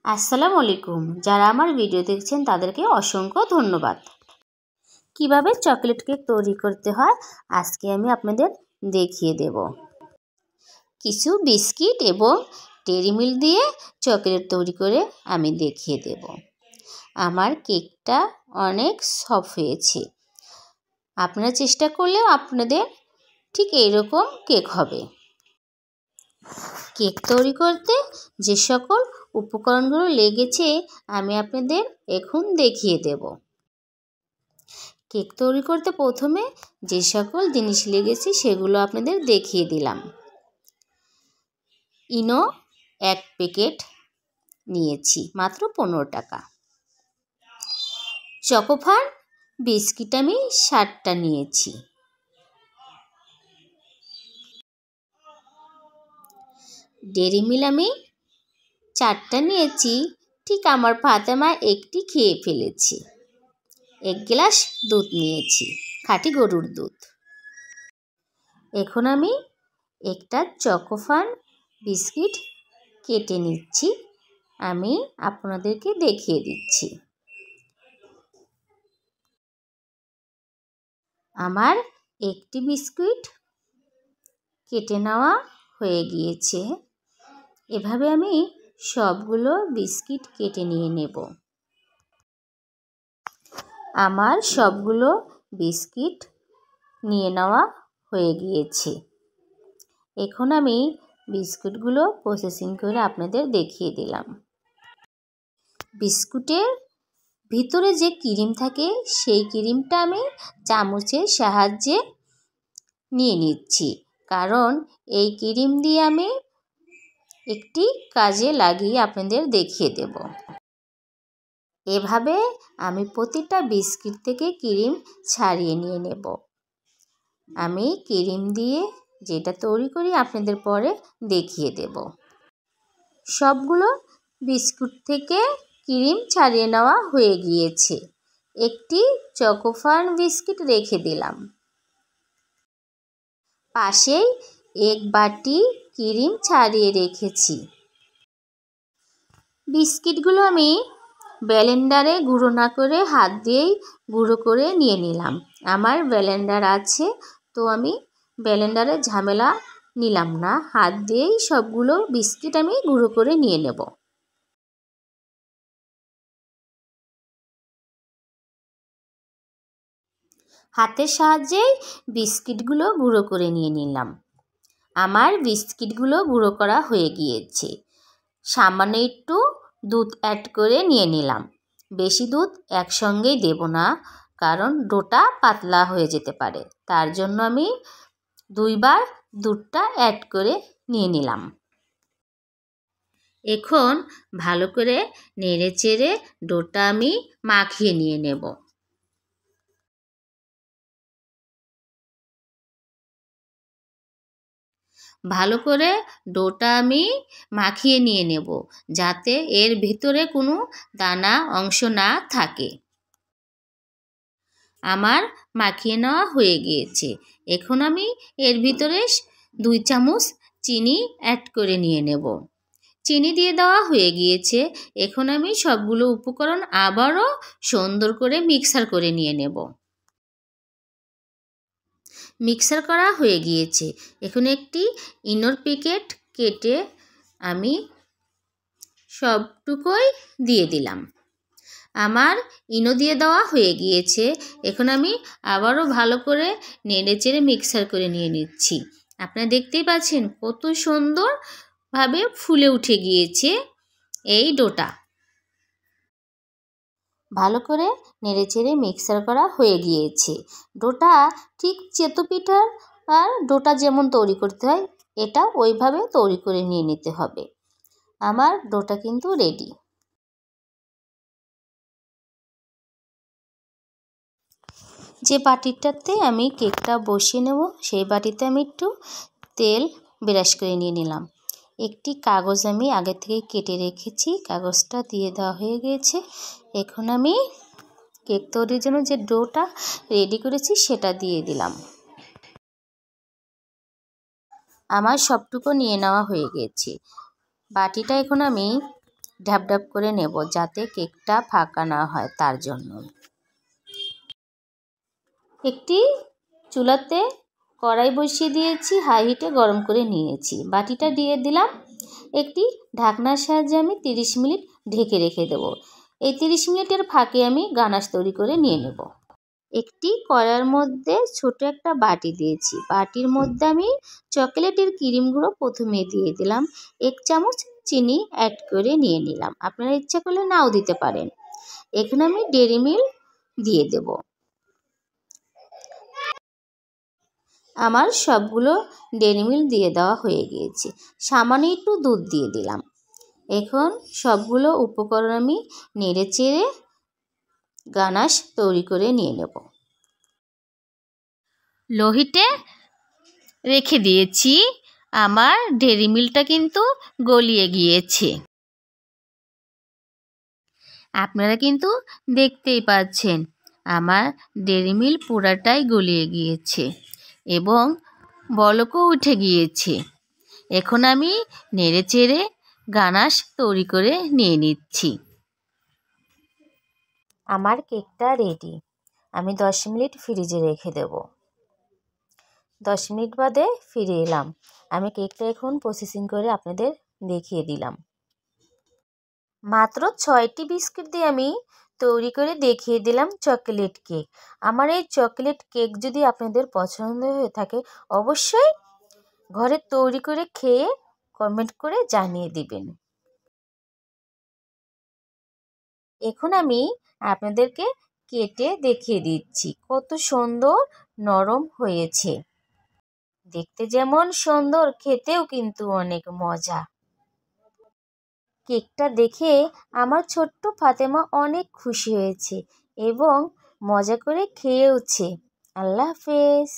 আসসালামু আলাইকুম। যারা আমার ভিডিও দেখছেন তাদেরকে অসংখ্য ধন্যবাদ। কিভাবে চকলেট কেক তৈরি করতে হয় আজকে আমি আপনাদের দেখিয়ে দেব। কিছু বিস্কিট এবং ডেইরি মিল্ক দিয়ে চকলেট তৈরি করে আমি দেখিয়ে দেব। আমার কেকটা অনেক সফট হয়েছে। আপনারা চেষ্টা করলেও আপনাদের ঠিক এইরকম কেক হবে। কেক তৈরি করতে যে সকল উপকরণগুলো লেগেছে আমি আপনাদের এখন দেখিয়ে দেব। কেক তৈরি করতে প্রথমে যে সকল জিনিস লেগেছে সেগুলো আপনাদের দেখিয়ে দিলাম। ইনো 1 প্যাকেট নিয়েছি, মাত্র 15 টাকা। চকোফার বিস্কিট আমি 60টা নিয়েছি। ডেইরি মিল্ক আমি 4টা নিয়েছি, ঠিক আমার ফাতেমা একটি খেয়ে ফেলেছি। 1 গ্লাস দুধ নিয়েছি, খাঁটি গরুর দুধ। এখন আমি একটা চকোফান বিস্কিট কেটে নিচ্ছি, আমি আপনাদেরকে দেখিয়ে দিচ্ছি। আমার একটি বিস্কুট কেটে নেওয়া হয়ে গিয়েছে। এভাবে আমি সবগুলো বিস্কিট কেটে নিয়ে নেব। আমার সবগুলো বিস্কিট নিয়ে নেওয়া হয়ে গিয়েছে। এখন আমি বিস্কুটগুলো প্রসেসিং করে আপনাদের দেখিয়ে দিলাম। বিস্কুটের ভিতরে যে ক্রিম থাকে সেই ক্রিমটা আমি চামচের সাহায্যে নিয়ে নিচ্ছি, কারণ এই ক্রিম দিয়ে আমি একটি কাজে লাগিয়ে আপনাদের দেখিয়ে দেব। এভাবে আমি প্রতিটা বিস্কিট থেকে ক্রিম ছাড়িয়ে নিয়ে নেব। আমি ক্রিম দিয়ে যেটা তৈরি করি আপনাদের পরে দেখিয়ে দেব। সবগুলো বিস্কুট থেকে ক্রিম ছাড়িয়ে নেওয়া হয়ে গিয়েছে। একটি চকোফান বিস্কিট রেখে দিলাম। পাশেই 1 বাটি ক্রিম ছাড়িয়ে রেখেছি। বিস্কিটগুলো আমি ব্লেন্ডারে গুঁড়ো না করে হাত দিয়েই গুঁড়ো করে নিয়ে নিলাম। আমার ব্লেন্ডার আছে, তো আমি ব্লেন্ডারে ঝামেলা নিলাম না, হাত দিয়েই সবগুলো বিস্কিট আমি গুঁড়ো করে নিয়ে নেব। হাতের সাহায্যেই বিস্কিটগুলো গুঁড়ো করে নিয়ে নিলাম। আমার বিস্কিটগুলো গুঁড়ো করা হয়ে গিয়েছে। সামান্য একটু দুধ অ্যাড করে নিয়ে নিলাম। বেশি দুধ একসঙ্গেই দেব না, কারণ ডোটা পাতলা হয়ে যেতে পারে। তার জন্য আমি 2 বার দুধটা অ্যাড করে নিয়ে নিলাম। এখন ভালো করে নেড়ে চেড়ে ডোটা আমি মাখিয়ে নিয়ে নেব। ভালো করে ডোটা আমি মাখিয়ে নিয়ে নেব, যাতে এর ভিতরে কোনো দানা অংশ না থাকে। আমার মাখিয়ে নেওয়া হয়ে গিয়েছে। এখন আমি এর ভিতরে 2 চামচ চিনি অ্যাড করে নিয়ে নেব। চিনি দিয়ে দেওয়া হয়ে গিয়েছে। এখন আমি সবগুলো উপকরণ আবারও সুন্দর করে মিক্সার করে নিয়ে নেব। মিক্সার করা হয়ে গিয়েছে। এখন একটি ইনোর প্যাকেট কেটে আমি সবটুকুই দিয়ে দিলাম। আমার ইনো দিয়ে দেওয়া হয়ে গিয়েছে। এখন আমি আবারও ভালো করে নেড়ে চেড়ে মিক্সার করে নিয়ে নিচ্ছি। আপনারা দেখতেই পাচ্ছেন কত সুন্দরভাবে ফুলে উঠে গিয়েছে এই ডোটা। ভালো করে নেড়ে চেড়ে মিক্সার করা হয়ে গিয়েছে। ডোটা ঠিক চেতো পিঠার ডোটা যেমন তৈরি করতে হয়, এটা ওইভাবে তৈরি করে নিয়ে নিতে হবে। আমার ডোটা কিন্তু রেডি। যে বাটিটাতে আমি কেকটা বসিয়ে নেব সেই বাটিতে আমি একটু তেল ব্রাশ করে নিয়ে নিলাম। একটি কাগজ আমি আগে থেকে কেটে রেখেছি, কাগজটা দিয়ে দেওয়া হয়ে গিয়েছে। এখন আমি কেক তৈরির জন্য যে ডোটা রেডি করেছি সেটা দিয়ে দিলাম। আমার সবটুকু নিয়ে নেওয়া হয়ে গেছে। বাটিটা এখন আমি ঢাপ ঢাপ করে নেব যাতে কেকটা ফাঁকা না হয়, তার জন্য। একটি চুলাতে কড়াই বসিয়ে দিয়েছি, হাই হিটে গরম করে নিয়েছি। বাটিটা দিয়ে দিলাম। একটি ঢাকনার সাহায্যে আমি 30 মিনিট ঢেকে রেখে দেব। এই 30 মিনিটের ফাঁকে আমি গানাশ তৈরি করে নিয়ে নেব। একটি কড়াইয়ের মধ্যে ছোট একটা বাটি দিয়েছি। বাটির মধ্যে আমি চকোলেটের ক্রিম গুঁড়ো প্রথমে দিয়ে দিলাম। 1 চামচ চিনি অ্যাড করে নিয়ে নিলাম। আপনারা ইচ্ছা করলে নাও দিতে পারেন। এখানে আমি ডেইরি মিল্ক দিয়ে দেব। আমার সবগুলো ডেইরি মিল্ক দিয়ে দেওয়া হয়ে গিয়েছে। সামান্য একটু দুধ দিয়ে দিলাম। এখন সবগুলো উপকরণ আমি নেড়ে চেড়ে গানাশ তৈরি করে নিয়ে নেব। লো হিটে রেখে দিয়েছি। আমার ডেইরি মিল্কটা কিন্তু গলিয়ে গিয়েছে। আপনারা কিন্তু দেখতেই পাচ্ছেন আমার ডেইরি মিল্ক পুরাটাই গলিয়ে গিয়েছে এবং বলকও উঠে গিয়েছে। এখন আমি নেড়ে চেড়ে গানাশ তৈরি করে নিয়ে নিচ্ছি। আমার কেকটা রেডি। আমি 10 মিনিট ফ্রিজে রেখে দেব। 10 মিনিট বাদে ফিরে এলাম। আমি কেকটা এখন প্রসেসিং করে আপনাদের দেখিয়ে দিলাম। মাত্র 6টি বিস্কিট দিয়ে আমি তৈরি করে দেখিয়ে দিলাম চকোলেট কেক। আমার এই চকোলেট কেক যদি আপনাদের পছন্দ হয়ে থাকে অবশ্যই ঘরে তৈরি করে খেয়ে কমেন্ট করে জানিয়ে দিবেন। এখন আমি আপনাদেরকে কেটে দেখিয়ে দিচ্ছি কত সুন্দর নরম হয়েছে। দেখতে যেমন সুন্দর, খেতেও কিন্তু অনেক মজা। কেকটা দেখে আমার ছোট্ট ফাতেমা অনেক খুশি হয়েছে এবং মজা করে খেয়েওছে। আল্লাহ হাফেজ।